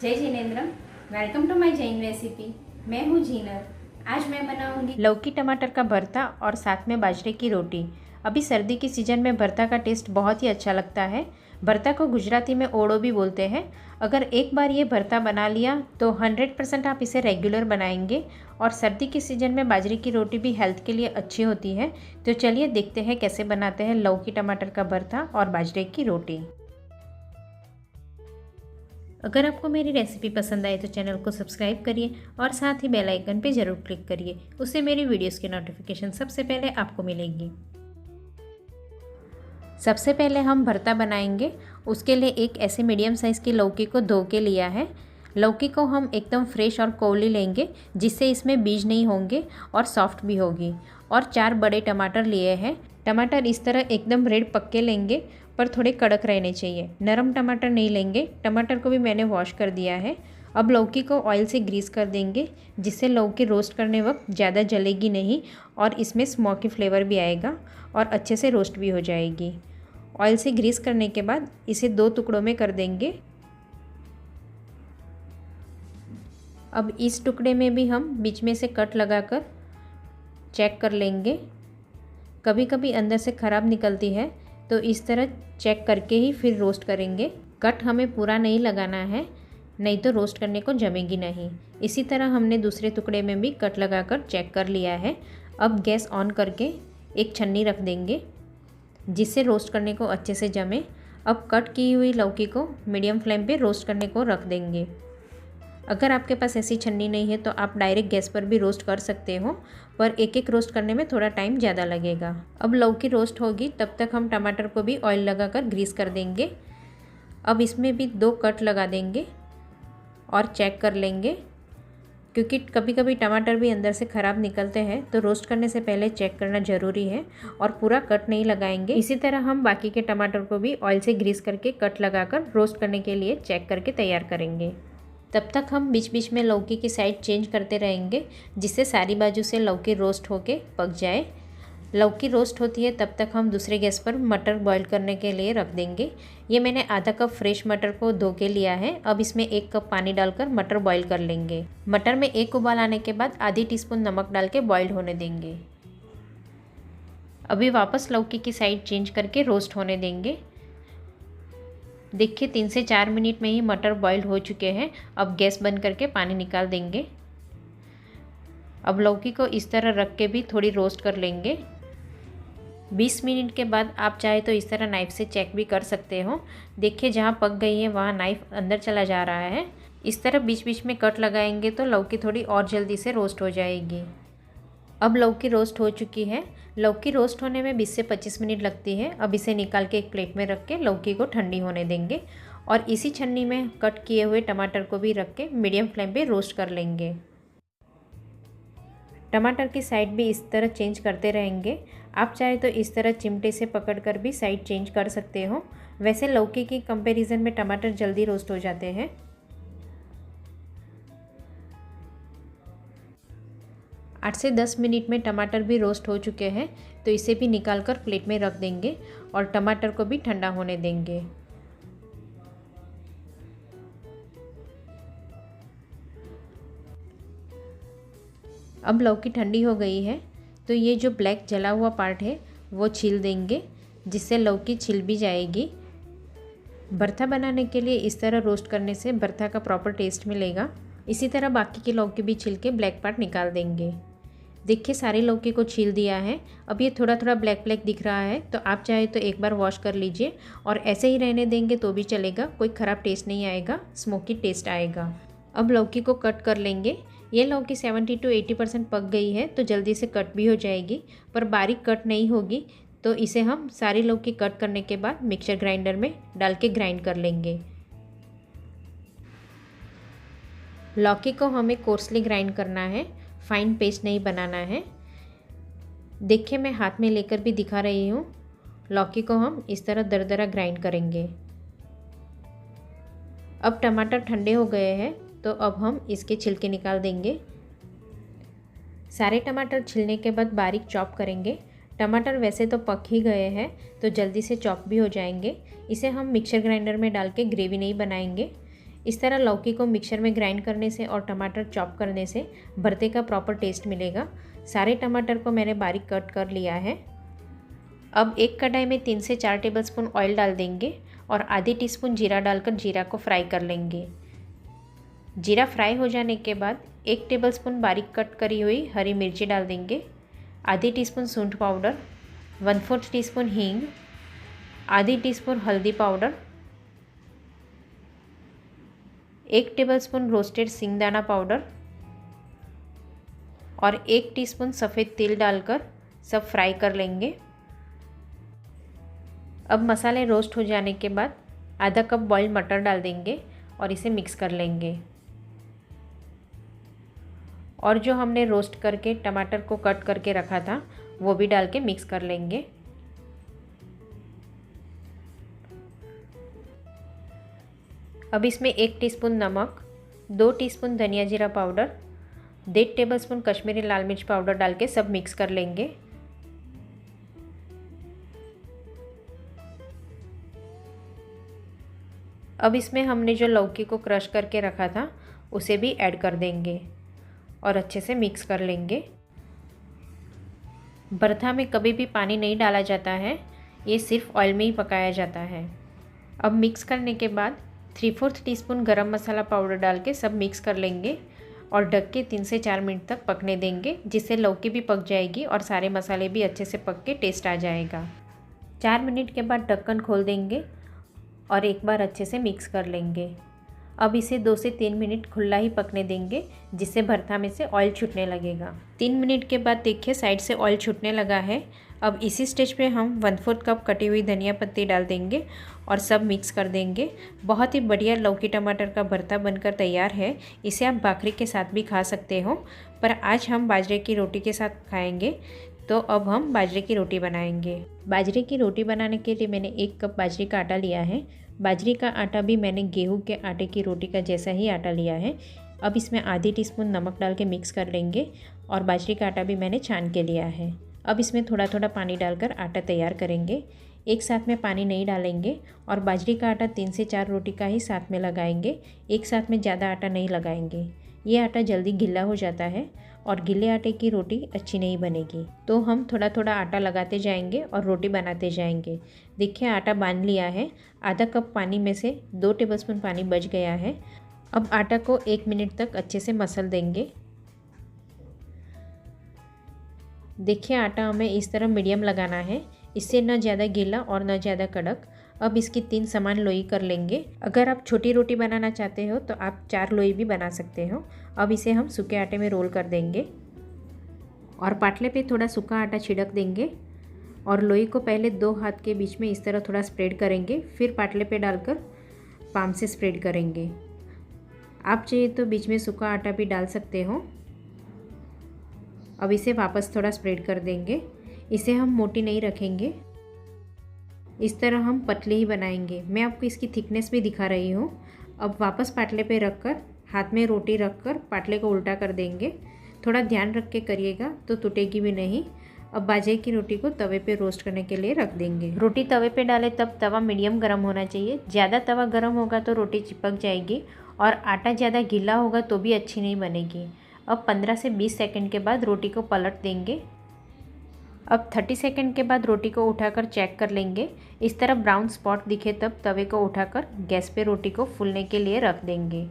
जय जिनेन्द्र। Welcome to my Jain recipe. मैं हूँ जीनर। आज मैं बनाऊंगी लौकी टमाटर का भरता और साथ में बाजरे की रोटी। अभी सर्दी की सीज़न में भरता का टेस्ट बहुत ही अच्छा लगता है। भरता को गुजराती में ओड़ो भी बोलते हैं। अगर एक बार ये भरता बना लिया तो 100% आप इसे रेगुलर बनाएंगे। और सर्दी की सीज़न में बाजरे की रोटी भी हेल्थ के लिए अच्छी होती है। तो चलिए देखते हैं कैसे बनाते हैं लौकी टमाटर का भरता और बाजरे की रोटी। अगर आपको मेरी रेसिपी पसंद आए तो चैनल को सब्सक्राइब करिए और साथ ही बेल आइकन पे ज़रूर क्लिक करिए। उससे मेरी वीडियोस की नोटिफिकेशन सबसे पहले आपको मिलेगी। सबसे पहले हम भरता बनाएंगे। उसके लिए एक ऐसे मीडियम साइज़ की लौकी को धो के लिया है। लौकी को हम एकदम फ्रेश और कोली लेंगे जिससे इसमें बीज नहीं होंगे और सॉफ्ट भी होगी। और 4 बड़े टमाटर लिए हैं। टमाटर इस तरह एकदम रेड पक्के लेंगे पर थोड़े कड़क रहने चाहिए, नरम टमाटर नहीं लेंगे। टमाटर को भी मैंने वॉश कर दिया है। अब लौकी को ऑयल से ग्रीस कर देंगे जिससे लौकी रोस्ट करने वक्त ज़्यादा जलेगी नहीं और इसमें स्मोकी फ्लेवर भी आएगा और अच्छे से रोस्ट भी हो जाएगी। ऑयल से ग्रीस करने के बाद इसे 2 टुकड़ों में कर देंगे। अब इस टुकड़े में भी हम बीच में से कट लगाकर चेक कर लेंगे। कभी कभी अंदर से ख़राब निकलती है तो इस तरह चेक करके ही फिर रोस्ट करेंगे। कट हमें पूरा नहीं लगाना है, नहीं तो रोस्ट करने को जमेगी नहीं। इसी तरह हमने दूसरे टुकड़े में भी कट लगाकर चेक कर लिया है। अब गैस ऑन करके एक छन्नी रख देंगे जिससे रोस्ट करने को अच्छे से जमे। अब कट की हुई लौकी को मीडियम फ्लेम पे रोस्ट करने को रख देंगे। अगर आपके पास ऐसी छन्नी नहीं है तो आप डायरेक्ट गैस पर भी रोस्ट कर सकते हो, पर एक एक रोस्ट करने में थोड़ा टाइम ज़्यादा लगेगा। अब लौकी रोस्ट होगी तब तक हम टमाटर को भी ऑयल लगाकर ग्रीस कर देंगे। अब इसमें भी 2 कट लगा देंगे और चेक कर लेंगे, क्योंकि कभी कभी टमाटर भी अंदर से ख़राब निकलते हैं तो रोस्ट करने से पहले चेक करना ज़रूरी है। और पूरा कट नहीं लगाएंगे। इसी तरह हम बाकी के टमाटर को भी ऑयल से ग्रीस करके कट लगाकर रोस्ट करने के लिए चेक करके तैयार करेंगे। तब तक हम बीच बीच में लौकी की साइड चेंज करते रहेंगे जिससे सारी बाजू से लौकी रोस्ट होके पक जाए। लौकी रोस्ट होती है तब तक हम दूसरे गैस पर मटर बॉईल करने के लिए रख देंगे। ये मैंने आधा कप फ्रेश मटर को धो के लिया है। अब इसमें 1 कप पानी डालकर मटर बॉईल कर लेंगे। मटर में 1 उबाल आने के बाद आधी टीस्पून नमक डाल के बॉईल होने देंगे। अभी वापस लौकी की साइड चेंज करके रोस्ट होने देंगे। देखिए 3 से 4 मिनट में ही मटर बॉईल हो चुके हैं। अब गैस बंद करके पानी निकाल देंगे। अब लौकी को इस तरह रख के भी थोड़ी रोस्ट कर लेंगे। 20 मिनट के बाद आप चाहे तो इस तरह नाइफ़ से चेक भी कर सकते हो। देखिए जहाँ पक गई है वहाँ नाइफ़ अंदर चला जा रहा है। इस तरह बीच बीच में कट लगाएंगे तो लौकी थोड़ी और जल्दी से रोस्ट हो जाएगी। अब लौकी रोस्ट हो चुकी है। लौकी रोस्ट होने में 20 से 25 मिनट लगती है। अब इसे निकाल के एक प्लेट में रख के लौकी को ठंडी होने देंगे और इसी छन्नी में कट किए हुए टमाटर को भी रख के मीडियम फ्लेम पे रोस्ट कर लेंगे। टमाटर की साइड भी इस तरह चेंज करते रहेंगे। आप चाहे तो इस तरह चिमटे से पकड़कर भी साइड चेंज कर सकते हो। वैसे लौकी की कंपैरिजन में टमाटर जल्दी रोस्ट हो जाते हैं। 8 से 10 मिनट में टमाटर भी रोस्ट हो चुके हैं तो इसे भी निकाल कर प्लेट में रख देंगे और टमाटर को भी ठंडा होने देंगे। अब लौकी ठंडी हो गई है तो ये जो ब्लैक जला हुआ पार्ट है वो छील देंगे जिससे लौकी छिल भी जाएगी। भरता बनाने के लिए इस तरह रोस्ट करने से भरता का प्रॉपर टेस्ट मिलेगा। इसी तरह बाकी की लौकी भी छील के ब्लैक पार्ट निकाल देंगे। देखिए सारी लौकी को छील दिया है। अब ये थोड़ा थोड़ा ब्लैक ब्लैक दिख रहा है तो आप चाहे तो एक बार वॉश कर लीजिए और ऐसे ही रहने देंगे तो भी चलेगा, कोई ख़राब टेस्ट नहीं आएगा, स्मोकी टेस्ट आएगा। अब लौकी को कट कर लेंगे। ये लौकी 70 to 80% पक गई है तो जल्दी से कट भी हो जाएगी, पर बारीक कट नहीं होगी तो इसे हम सारी लौकी कट करने के बाद मिक्सर ग्राइंडर में डाल के ग्राइंड कर लेंगे। लौकी को हमें कोर्सली ग्राइंड करना है, फाइन पेस्ट नहीं बनाना है। देखिए मैं हाथ में लेकर भी दिखा रही हूँ। लौकी को हम इस तरह दरदरा ग्राइंड करेंगे। अब टमाटर ठंडे हो गए हैं तो अब हम इसके छिलके निकाल देंगे। सारे टमाटर छिलने के बाद बारीक चॉप करेंगे। टमाटर वैसे तो पक ही गए हैं तो जल्दी से चॉप भी हो जाएंगे। इसे हम मिक्सर ग्राइंडर में डाल के ग्रेवी नहीं बनाएंगे। इस तरह लौकी को मिक्सर में ग्राइंड करने से और टमाटर चॉप करने से भरते का प्रॉपर टेस्ट मिलेगा। सारे टमाटर को मैंने बारीक कट कर लिया है। अब एक कढ़ाई में 3 से 4 टेबलस्पून ऑयल डाल देंगे और आधी टीस्पून जीरा डालकर जीरा को फ्राई कर लेंगे। जीरा फ्राई हो जाने के बाद 1 टेबलस्पून बारीक कट करी हुई हरी मिर्ची डाल देंगे, आधी टीस्पून सूंठ पाउडर, 1/4 टीस्पून हींग, आधी टीस्पून हल्दी पाउडर, 1 टेबलस्पून रोस्टेड सिंगदाना पाउडर और 1 टीस्पून सफ़ेद तिल डालकर सब फ्राई कर लेंगे। अब मसाले रोस्ट हो जाने के बाद आधा कप बॉइल्ड मटर डाल देंगे और इसे मिक्स कर लेंगे। और जो हमने रोस्ट करके टमाटर को कट करके रखा था वो भी डाल के मिक्स कर लेंगे। अब इसमें 1 टीस्पून नमक, 2 टीस्पून धनिया जीरा पाउडर, 1.5 टेबलस्पून कश्मीरी लाल मिर्च पाउडर डाल के सब मिक्स कर लेंगे। अब इसमें हमने जो लौकी को क्रश करके रखा था उसे भी ऐड कर देंगे और अच्छे से मिक्स कर लेंगे। भरता में कभी भी पानी नहीं डाला जाता है, ये सिर्फ ऑयल में ही पकाया जाता है। अब मिक्स करने के बाद 3/4 टीस्पून गरम मसाला पाउडर डाल के सब मिक्स कर लेंगे और ढक के 3 से 4 मिनट तक पकने देंगे, जिससे लौकी भी पक जाएगी और सारे मसाले भी अच्छे से पक के टेस्ट आ जाएगा। 4 मिनट के बाद ढक्कन खोल देंगे और एक बार अच्छे से मिक्स कर लेंगे। अब इसे 2 से 3 मिनट खुला ही पकने देंगे, जिससे भरता में से ऑयल छूटने लगेगा। 3 मिनट के बाद देखिए साइड से ऑयल छूटने लगा है। अब इसी स्टेज पे हम 1/4 कप कटी हुई धनिया पत्ती डाल देंगे और सब मिक्स कर देंगे। बहुत ही बढ़िया लौकी टमाटर का भरता बनकर तैयार है। इसे आप भाकरी के साथ भी खा सकते हो, पर आज हम बाजरे की रोटी के साथ खाएंगे। तो अब हम बाजरे की रोटी बनाएंगे। बाजरे की रोटी बनाने के लिए मैंने 1 कप बाजरे का आटा लिया है। बाजरे का आटा भी मैंने गेहूं के आटे की रोटी का जैसा ही आटा लिया है। अब इसमें आधी टीस्पून नमक डाल के मिक्स कर लेंगे और बाजरे का आटा भी मैंने छान के लिया है। अब इसमें थोड़ा थोड़ा पानी डालकर आटा तैयार करेंगे। एक साथ में पानी नहीं डालेंगे और बाजरे का आटा 3 से 4 रोटी का ही साथ में लगाएंगे। एक साथ में ज़्यादा आटा नहीं लगाएंगे, ये आटा जल्दी गीला हो जाता है और गीले आटे की रोटी अच्छी नहीं बनेगी। तो हम थोड़ा थोड़ा आटा लगाते जाएंगे और रोटी बनाते जाएंगे। देखिए आटा बांध लिया है। आधा कप पानी में से 2 टेबलस्पून पानी बच गया है। अब आटा को 1 मिनट तक अच्छे से मसल देंगे। देखिए आटा हमें इस तरह मीडियम लगाना है, इससे न ज़्यादा गीला और न ज़्यादा कड़क। अब इसकी 3 समान लोई कर लेंगे। अगर आप छोटी रोटी बनाना चाहते हो तो आप 4 लोई भी बना सकते हो। अब इसे हम सूखे आटे में रोल कर देंगे और पाटले पे थोड़ा सूखा आटा छिड़क देंगे और लोई को पहले 2 हाथ के बीच में इस तरह थोड़ा स्प्रेड करेंगे, फिर पाटले पे डालकर पाम से स्प्रेड करेंगे। आप चाहिए तो बीच में सूखा आटा भी डाल सकते हो। अब इसे वापस थोड़ा स्प्रेड कर देंगे। इसे हम मोटी नहीं रखेंगे, इस तरह हम पतली ही बनाएंगे। मैं आपको इसकी थिकनेस भी दिखा रही हूँ। अब वापस पाटले पे रखकर हाथ में रोटी रखकर पाटले को उल्टा कर देंगे। थोड़ा ध्यान रख के करिएगा तो टूटेगी भी नहीं। अब बाजरे की रोटी को तवे पे रोस्ट करने के लिए रख देंगे। रोटी तवे पे डालें तब तवा मीडियम गर्म होना चाहिए। ज़्यादा तवा गर्म होगा तो रोटी चिपक जाएगी और आटा ज़्यादा गीला होगा तो भी अच्छी नहीं बनेगी। अब 15 से 20 सेकंड के बाद रोटी को पलट देंगे। अब 30 सेकंड के बाद रोटी को उठाकर चेक कर लेंगे। इस तरह ब्राउन स्पॉट दिखे तब तवे को उठाकर गैस पे रोटी को फूलने के लिए रख देंगे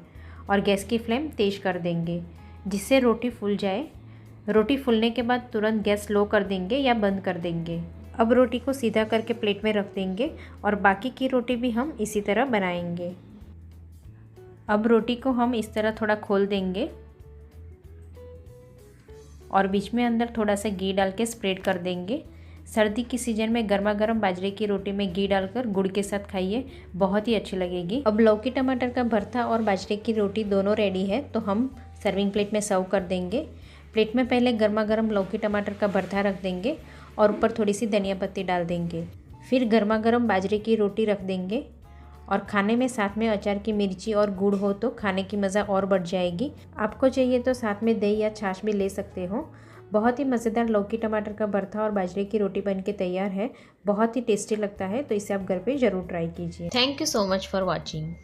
और गैस की फ्लेम तेज़ कर देंगे, जिससे रोटी फूल जाए। रोटी फूलने के बाद तुरंत गैस लो कर देंगे या बंद कर देंगे। अब रोटी को सीधा करके प्लेट में रख देंगे और बाकी की रोटी भी हम इसी तरह बनाएंगे। अब रोटी को हम इस तरह थोड़ा खोल देंगे और बीच में अंदर थोड़ा सा घी डाल के स्प्रेड कर देंगे। सर्दी की सीज़न में गर्मा गर्म बाजरे की रोटी में घी डालकर गुड़ के साथ खाइए, बहुत ही अच्छी लगेगी। अब लौकी टमाटर का भरता और बाजरे की रोटी दोनों रेडी है, तो हम सर्विंग प्लेट में सर्व कर देंगे। प्लेट में पहले गर्मा गर्म लौकी टमाटर का भरता रख देंगे और ऊपर थोड़ी सी धनिया पत्ती डाल देंगे। फिर गर्मा गर्म बाजरे की रोटी रख देंगे और खाने में साथ में अचार की मिर्ची और गुड़ हो तो खाने की मज़ा और बढ़ जाएगी। आपको चाहिए तो साथ में दही या छाछ भी ले सकते हो। बहुत ही मज़ेदार लौकी टमाटर का भरता और बाजरे की रोटी बनके तैयार है। बहुत ही टेस्टी लगता है, तो इसे आप घर पे ज़रूर ट्राई कीजिए। Thank you so much for watching.